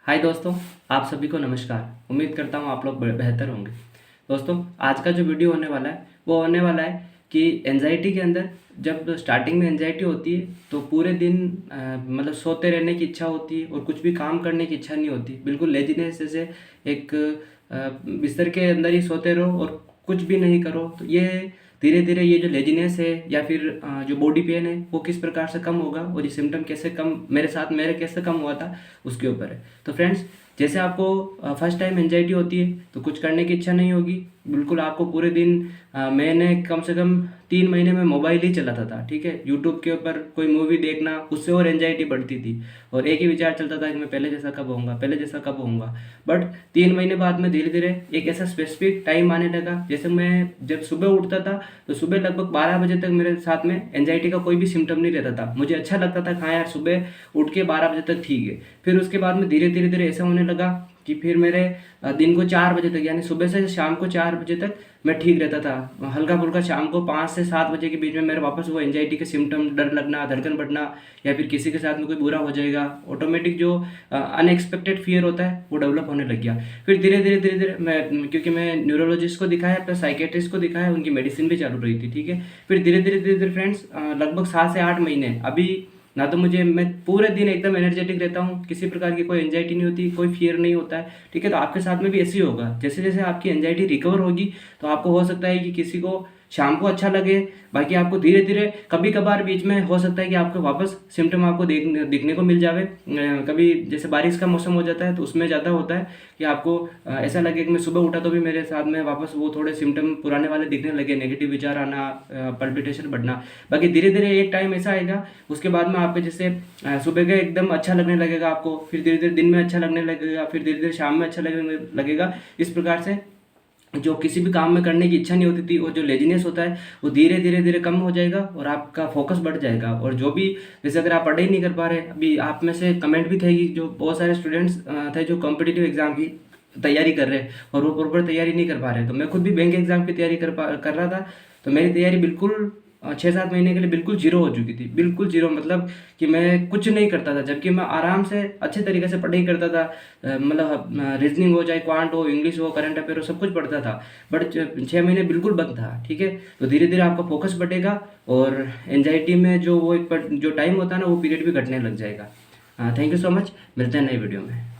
हाय दोस्तों, आप सभी को नमस्कार। उम्मीद करता हूँ आप लोग बेहतर होंगे। दोस्तों, आज का जो वीडियो होने वाला है वो होने वाला है कि एंजाइटी के अंदर जब स्टार्टिंग में एंजाइटी होती है तो पूरे दिन मतलब सोते रहने की इच्छा होती है और कुछ भी काम करने की इच्छा नहीं होती। बिल्कुल लेजीनेस जैसे एक बिस्तर के अंदर ही सोते रहो और कुछ भी नहीं करो। तो ये धीरे धीरे ये जो लेजीनेस है या फिर जो बॉडी पेन है वो किस प्रकार से कम होगा और ये सिम्टम कैसे कम मेरे कैसे कम हुआ था उसके ऊपर है। तो फ्रेंड्स, जैसे आपको फर्स्ट टाइम एंजाइटी होती है तो कुछ करने की इच्छा नहीं होगी। बिल्कुल आपको पूरे दिन मैंने कम से कम 3 महीने में मोबाइल ही चलाता था, ठीक है। यूट्यूब के ऊपर कोई मूवी देखना, उससे और एंजाइटी बढ़ती थी और एक ही विचार चलता था कि मैं पहले जैसा कब होऊंगा, पहले जैसा कब होऊंगा। बट 3 महीने बाद में धीरे धीरे एक ऐसा स्पेसिफिक टाइम आने लगा, जैसे मैं जब सुबह उठता था तो सुबह लगभग 12 बजे तक मेरे साथ में एंजाइटी का कोई भी सिम्टम नहीं रहता था। मुझे अच्छा लगता था, हाँ यार सुबह उठ के 12 बजे तक ठीक है। फिर उसके बाद में धीरे धीरे धीरे ऐसा होने लगा कि फिर मेरे दिन को 4 बजे तक, यानी सुबह से शाम को 4 बजे तक मैं ठीक रहता था। हल्का फुल्का शाम को 5 से 7 बजे के बीच में मेरे वापस वो एंजाइटी के सिम्टम, डर लगना, धड़कन बढ़ना या फिर किसी के साथ में कोई बुरा हो जाएगा, ऑटोमेटिक जो अनएक्सपेक्टेड फियर होता है वो डेवलप होने लग गया। फिर धीरे धीरे मैं, क्योंकि मैं न्यूरोलॉजिस्ट को दिखाया प्लस साइकेट्रिस्ट को दिखाया, उनकी मेडिसिन भी चालू रही थी, ठीक है। फिर धीरे धीरे फ्रेंड्स लगभग 7 से 8 महीने अभी ना तो मैं पूरे दिन एकदम एनर्जेटिक रहता हूँ, किसी प्रकार की कोई एंजाइटी नहीं होती, कोई फियर नहीं होता है, ठीक है। तो आपके साथ में भी ऐसे ही होगा। जैसे जैसे आपकी एंजाइटी रिकवर होगी तो आपको हो सकता है कि किसी को शाम को अच्छा लगे, बाकी आपको धीरे धीरे कभी कभार बीच में हो सकता है कि आपको वापस सिम्टम आपको दिखने को मिल जावे। कभी जैसे बारिश का मौसम हो जाता है तो उसमें ज़्यादा होता है कि आपको ऐसा लगे कि मैं सुबह उठा तो भी मेरे साथ में वापस वो थोड़े सिम्टम पुराने वाले दिखने लगे, नेगेटिव विचार आना, पल्पिटेशन बढ़ना। बाकी धीरे धीरे एक टाइम ऐसा आएगा उसके बाद में आपके जैसे सुबह का एकदम अच्छा लगने लगेगा आपको, फिर धीरे धीरे दिन में अच्छा लगने लगेगा, फिर धीरे धीरे शाम में अच्छा लगने लगेगा। इस प्रकार से जो किसी भी काम में करने की इच्छा नहीं होती थी और जो लेजीनेस होता है वो धीरे धीरे धीरे कम हो जाएगा और आपका फोकस बढ़ जाएगा। और जो भी जैसे अगर आप पढ़ाई नहीं कर पा रहे, अभी आप में से कमेंट भी थे कि जो बहुत सारे स्टूडेंट्स थे जो कॉम्पिटिटिव एग्जाम की तैयारी कर रहे और वो प्रॉपर तैयारी नहीं कर पा रहे। तो मैं खुद भी बैंक एग्जाम की तैयारी कर रहा था। तो मेरी तैयारी बिल्कुल 6-7 महीने के लिए बिल्कुल जीरो हो चुकी थी, बिल्कुल जीरो, मतलब कि मैं कुछ नहीं करता था, जबकि मैं आराम से अच्छे तरीके से पढ़ाई करता था। मतलब रीजनिंग हो, चाहे क्वांट हो, इंग्लिश हो, करंट अफेयर हो, सब कुछ पढ़ता था। बट 6 महीने बिल्कुल बंद था, ठीक है। तो धीरे धीरे आपका फोकस बढ़ेगा और एंजाइटी में जो वो एक जो टाइम होता है ना वो पीरियड भी घटने लग जाएगा। थैंक यू सो मच, मिलते हैं नई वीडियो में।